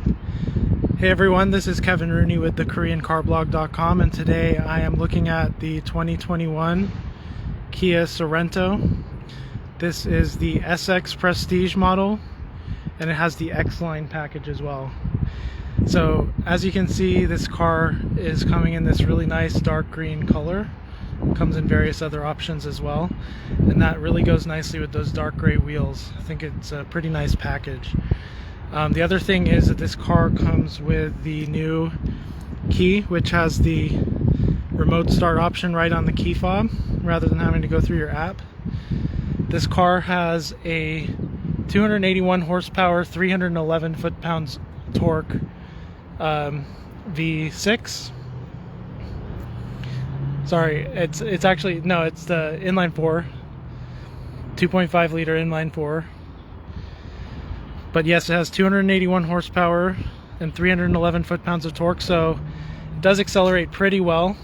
Hey everyone, this is Kevin Rooney with the KoreanCarBlog.com, and today I am looking at the 2021 Kia Sorento. This is the SX Prestige model, and it has the X-Line package as well. So as you can see, this car is coming in this really nice dark green color. It comes in various other options as well, and that really goes nicely with those dark gray wheels. I think it's a pretty nice package. The other thing is that this car comes with the new key, which has the remote start option right on the key fob rather than having to go through your app. This car has a 281 horsepower, 311 foot-pounds torque V6. Sorry, it's actually, no, it's the inline 4, 2.5 liter inline 4. But yes, it has 281 horsepower and 311 foot-pounds of torque, so it does accelerate pretty well.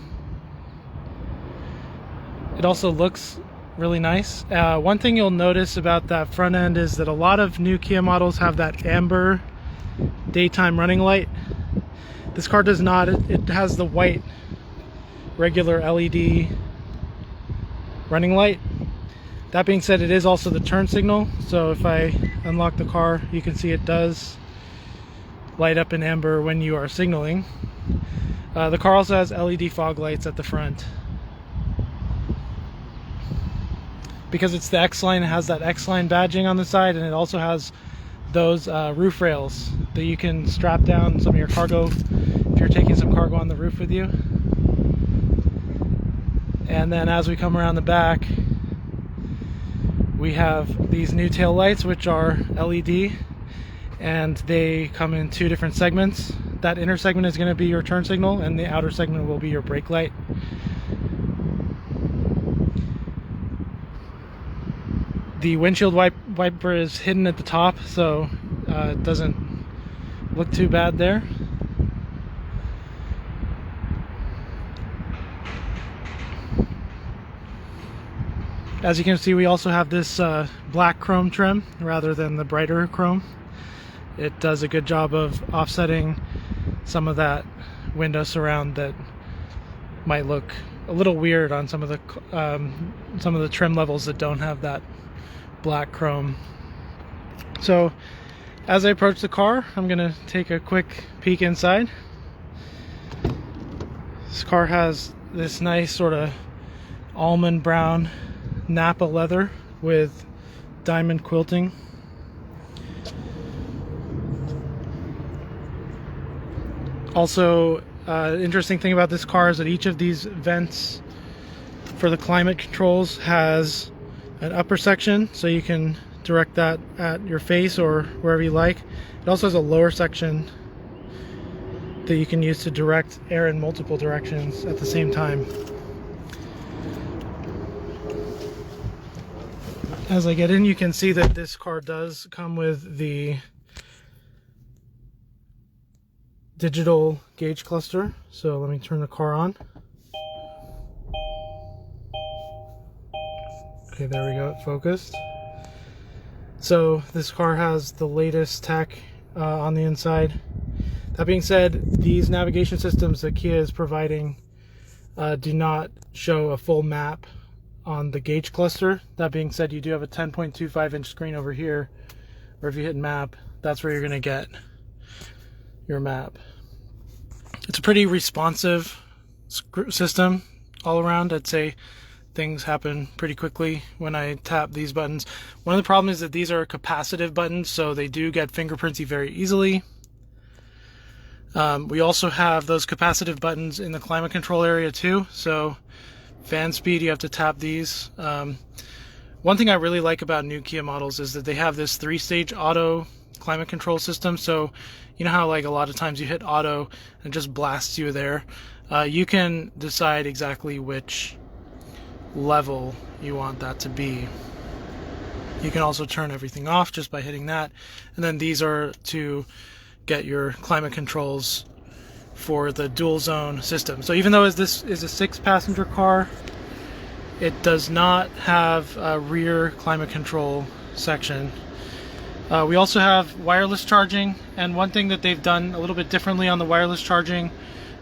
It also looks really nice. One thing you'll notice about that front end is that a lot of new Kia models have that amber daytime running light. This car does not. It has the white regular LED running light. That being said, it is also the turn signal, so if I unlock the car, you can see it does light up in amber when you are signaling. The car also has LED fog lights at the front. Because it's the X-Line, it has that X-Line badging on the side, and it also has those roof rails that you can strap down some of your cargo if you're taking some cargo on the roof with you. And then as we come around the back, we have these new tail lights, which are LED, and they come in two different segments. That inner segment is going to be your turn signal, and the outer segment will be your brake light. The windshield wiper is hidden at the top, so it doesn't look too bad there. As you can see, we also have this black chrome trim rather than the brighter chrome. It does a good job of offsetting some of that window surround that might look a little weird on some of the trim levels that don't have that black chrome. So as I approach the car, I'm gonna take a quick peek inside. This car has this nice sort of almond brown Napa leather with diamond quilting. Also, interesting thing about this car is that each of these vents for the climate controls has an upper section, so you can direct that at your face or wherever you like. It also has a lower section that you can use to direct air in multiple directions at the same time. As I get in, you can see that this car does come with the digital gauge cluster. So let me turn the car on. Okay, there we go, it focused. So this car has the latest tech on the inside. That being said, these navigation systems that Kia is providing do not show a full map on the gauge cluster. That being said, you do have a 10.25 inch screen over here, or if you hit map, that's where you're going to get your map. It's a pretty responsive system all around. I'd say things happen pretty quickly when I tap these buttons. One of the problems is that these are capacitive buttons, so they do get fingerprinty very easily. We also have those capacitive buttons in the climate control area too, so fan speed, you have to tap these. One thing I really like about new Kia models is that they have this 3-stage auto climate control system. So you know how like a lot of times you hit auto and it just blasts you there. You can decide exactly which level you want that to be. You can also turn everything off just by hitting that. And then these are to get your climate controls for the dual zone system. So even though this is a 6-passenger car, it does not have a rear climate control section. We also have wireless charging, and one thing that they've done a little bit differently on the wireless charging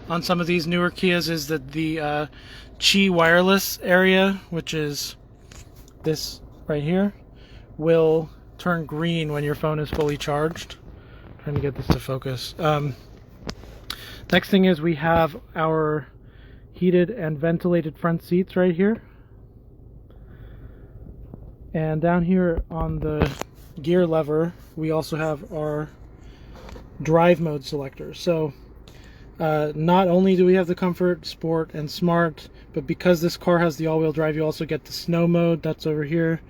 on some of these newer Kias is that the Qi wireless area, which is this right here, will turn green when your phone is fully charged. I'm trying to get this to focus. Next thing is we have our heated and ventilated front seats right here. And down here on the gear lever, we also have our drive mode selector. So not only do we have the comfort, sport, and smart, but because this car has the all-wheel drive, you also get the snow mode, that's over here,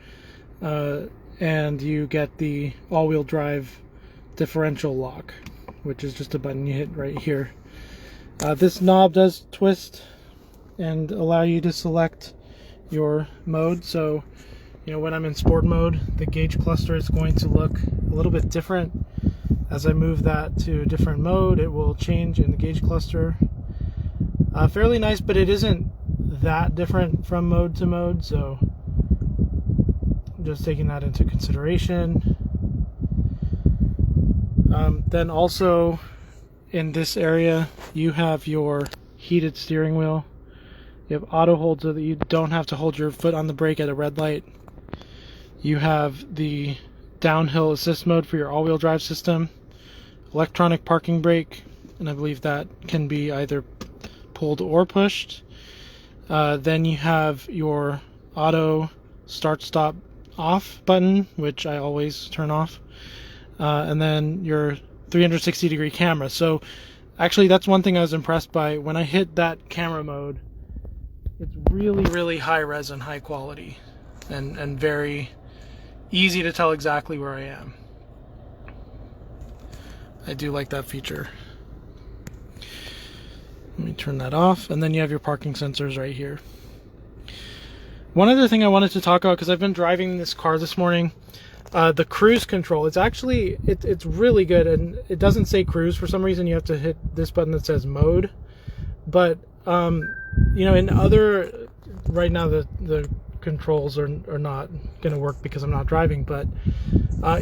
and you get the all-wheel drive differential lock, which is just a button you hit right here. This knob does twist and allow you to select your mode. So you know, when I'm in sport mode, the gauge cluster is going to look a little bit different. As I move that to a different mode, it will change in the gauge cluster. Fairly nice, but it isn't that different from mode to mode, so just taking that into consideration. Then also in this area, you have your heated steering wheel. You have auto hold so that you don't have to hold your foot on the brake at a red light. You have the downhill assist mode for your all-wheel drive system, electronic parking brake, and I believe that can be either pulled or pushed. Then you have your auto start stop off button, which I always turn off, and then your 360-degree camera. So actually that's one thing I was impressed by. When I hit that camera mode, it's really high res and high quality, and very easy to tell exactly where I am. I do like that feature. Let me turn that off, and then you have your parking sensors right here. One other thing I wanted to talk about, because I've been driving this car this morning, the cruise control. It's actually, it's really good, and it doesn't say cruise for some reason. You have to hit this button that says mode. But you know, in other, right now the controls are not going to work because I'm not driving, but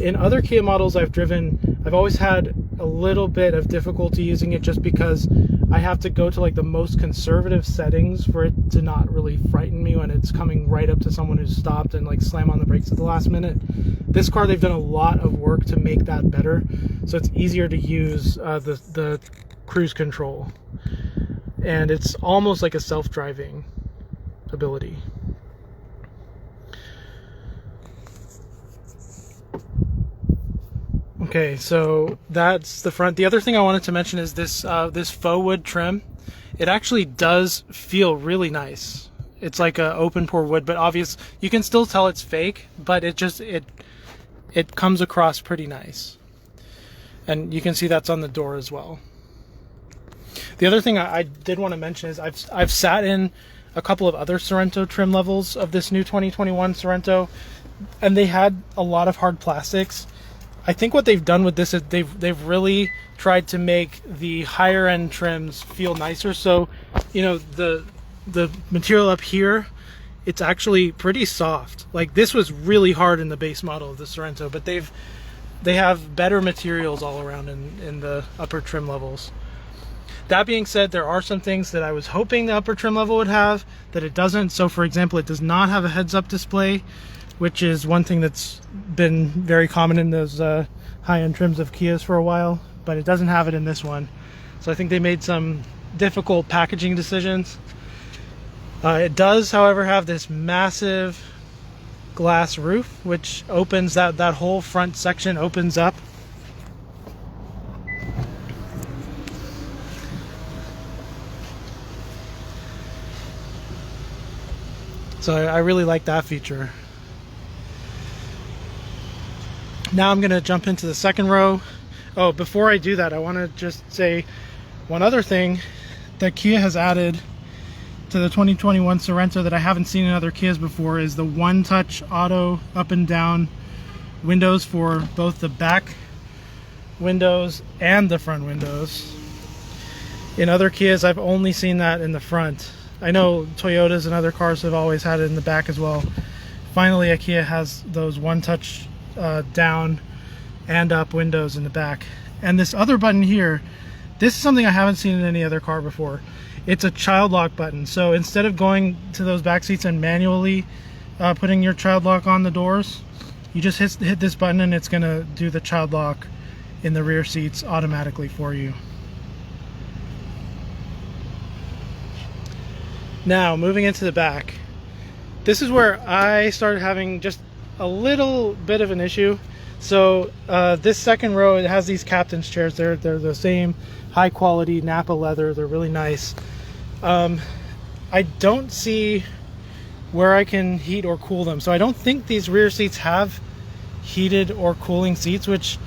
in other Kia models I've driven, I've always had a little bit of difficulty using it just because I have to go to like the most conservative settings for it to not really frighten me when it's coming right up to someone who's stopped and like slam on the brakes at the last minute. This car, they've done a lot of work to make that better, so it's easier to use the cruise control, and it's almost like a self-driving ability. Okay, so that's the front. The other thing I wanted to mention is this this faux wood trim. It actually does feel really nice. It's like a open pore wood, but obvious you can still tell it's fake, but it comes across pretty nice. And you can see that's on the door as well. The other thing I did want to mention is I've sat in a couple of other Sorento trim levels of this new 2021 Sorento, and they had a lot of hard plastics. I think what they've done with this is they've really tried to make the higher end trims feel nicer. So, you know, the material up here, it's actually pretty soft. Like this was really hard in the base model of the Sorento, but they have better materials all around in the upper trim levels. That being said, there are some things that I was hoping the upper trim level would have that it doesn't. So for example, it does not have a heads-up display, which is one thing that's been very common in those high-end trims of Kias for a while, but it doesn't have it in this one. So I think they made some difficult packaging decisions. It does, however, have this massive glass roof, which opens, that whole front section opens up. So I really like that feature. Now I'm going to jump into the second row. Oh, before I do that, I want to just say one other thing that Kia has added to the 2021 Sorento that I haven't seen in other Kias before is the one-touch auto up and down windows for both the back windows and the front windows. In other Kias, I've only seen that in the front. I know Toyotas and other cars have always had it in the back as well. Finally, a Kia has those one-touch down and up windows in the back. And this other button here, this is something I haven't seen in any other car before. It's a child lock button. So instead of going to those back seats and manually putting your child lock on the doors, you just hit this button and it's gonna do the child lock in the rear seats automatically for you. Now moving into the back, this is where I started having just a little bit of an issue. So this second row, it has these captain's chairs. They're the same high quality Napa leather. They're really nice. I don't see where I can heat or cool them. So I don't think these rear seats have heated or cooling seats, which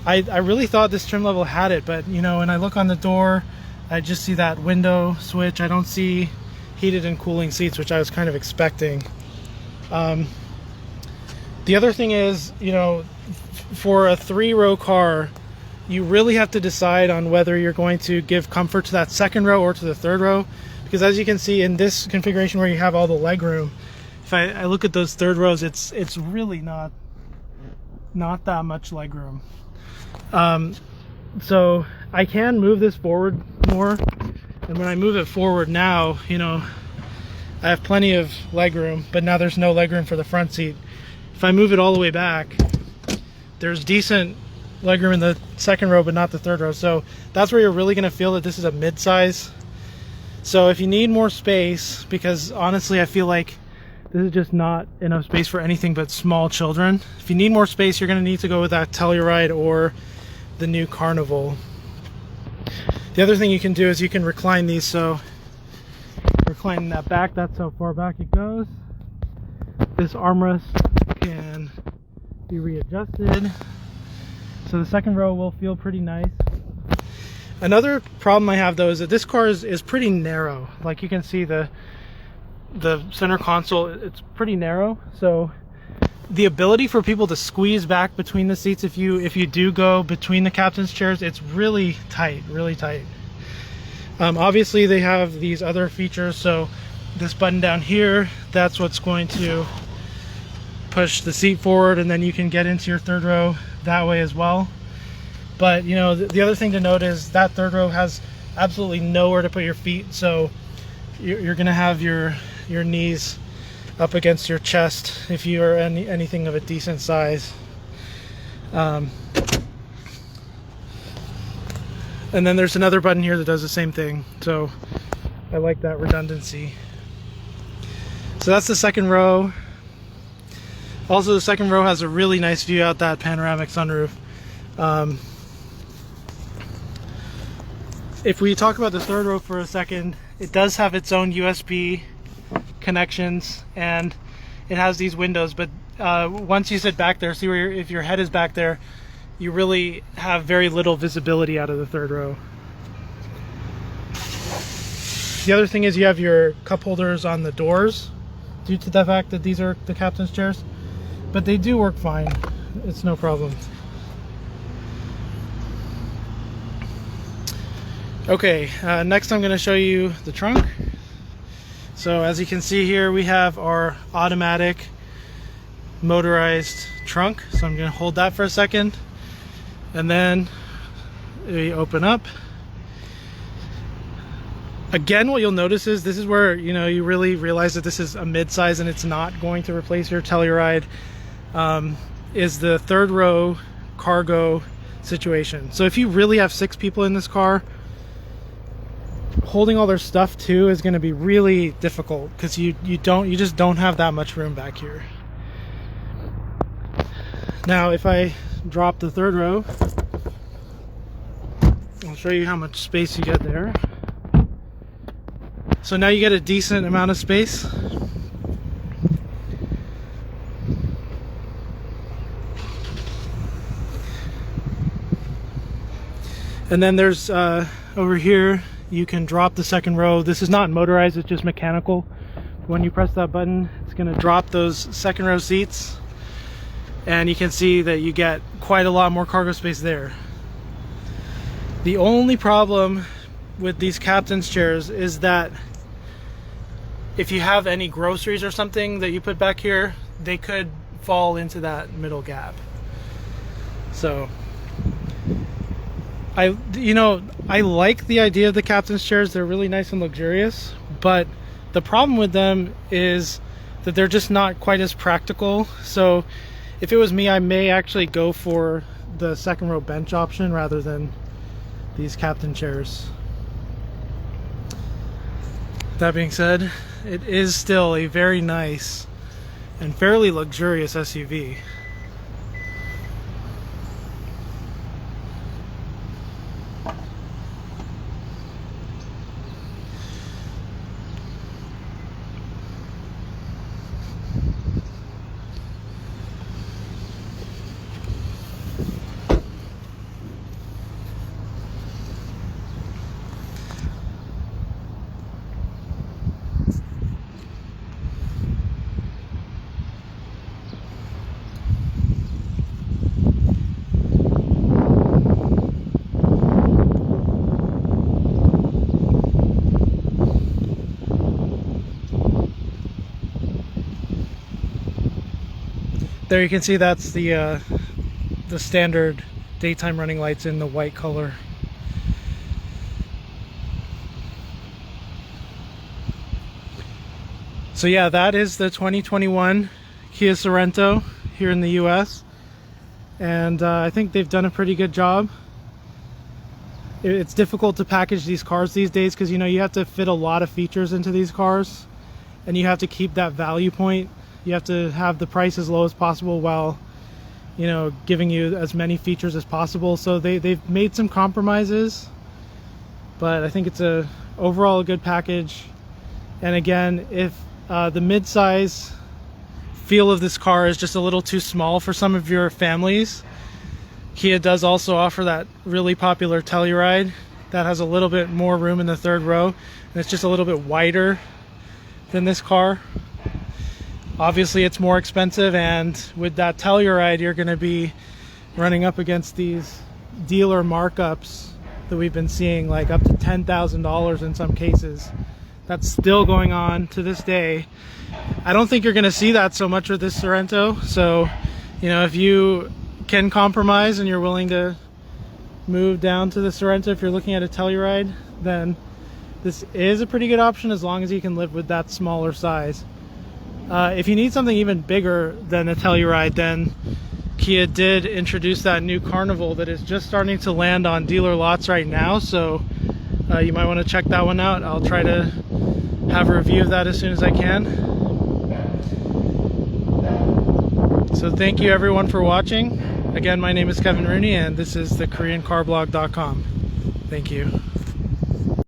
I really thought this trim level had it. But you know, when I look on the door, I just see that window switch. I don't see heated and cooling seats, which I was kind of expecting. The other thing is, you know, for a 3-row car, you really have to decide on whether you're going to give comfort to that second row or to the third row. Because as you can see in this configuration where you have all the leg room, if I look at those third rows, it's really not that much leg room. So I can move this forward more, and when I move it forward now, you know, I have plenty of leg room, but now there's no leg room for the front seat. If I move it all the way back, there's decent legroom in the second row, but not the third row. So that's where you're really going to feel that this is a mid-size. So if you need more space, because honestly I feel like this is just not enough space for anything but small children. If you need more space, you're going to need to go with that Telluride or the new Carnival. The other thing you can do is you can recline these. So reclining that back, that's how far back it goes. This armrest can be readjusted, so the second row will feel pretty nice. Another problem I have though is that this car is pretty narrow. Like you can see the center console, it's pretty narrow, so the ability for people to squeeze back between the seats, if you do go between the captain's chairs, it's really tight, really tight. Obviously they have these other features, so this button down here, that's what's going to push the seat forward, and then you can get into your third row that way as well. But you know, the other thing to note is that third row has absolutely nowhere to put your feet, so you're gonna have your knees up against your chest if you are anything of a decent size. And then there's another button here that does the same thing, so I like that redundancy. So that's the second row. Also, the second row has a really nice view out that panoramic sunroof. If we talk about the third row for a second, it does have its own USB connections and it has these windows, but once you sit back there, see where if your head is back there, you really have very little visibility out of the third row. The other thing is you have your cup holders on the doors due to the fact that these are the captain's chairs, but they do work fine. It's no problem. Okay, next I'm going to show you the trunk. So as you can see here, we have our automatic motorized trunk. So I'm going to hold that for a second, and then we open up. Again, what you'll notice is this is where, you know, you really realize that this is a mid-size and it's not going to replace your Telluride, is the third row cargo situation. So if you really have 6 people in this car, holding all their stuff too is going to be really difficult because you just don't have that much room back here. Now if I drop the third row, I'll show you how much space you get there. So now you get a decent amount of space. And then there's over here, you can drop the second row. This is not motorized, it's just mechanical. When you press that button, it's going to drop those second row seats, and you can see that you get quite a lot more cargo space there. The only problem with these captain's chairs is that if you have any groceries or something that you put back here, they could fall into that middle gap. So I like the idea of the captain's chairs. They're really nice and luxurious, but the problem with them is that they're just not quite as practical. So if it was me, I may actually go for the second row bench option rather than these captain chairs. That being said, it is still a very nice and fairly luxurious SUV. There you can see that's the standard daytime running lights in the white color. So yeah, that is the 2021 Kia Sorento here in the US, and I think they've done a pretty good job. It's difficult to package these cars these days because you have to fit a lot of features into these cars, and you have to keep that value point. You have to have the price as low as possible while giving you as many features as possible. So they've made some compromises, but I think it's overall a good package. And again, if the mid-size feel of this car is just a little too small for some of your families, Kia does also offer that really popular Telluride that has a little bit more room in the third row, and it's just a little bit wider than this car. Obviously it's more expensive, and with that Telluride you're going to be running up against these dealer markups that we've been seeing, like up to $10,000 in some cases. That's still going on to this day. I don't think you're going to see that so much with this Sorento. So if you can compromise and you're willing to move down to the Sorento, if you're looking at a Telluride, then this is a pretty good option as long as you can live with that smaller size. If you need something even bigger than a Telluride, then Kia did introduce that new Carnival that is just starting to land on dealer lots right now, so you might want to check that one out. I'll try to have a review of that as soon as I can. So thank you everyone for watching. Again, my name is Kevin Rooney, and this is the KoreanCarblog.com. Thank you.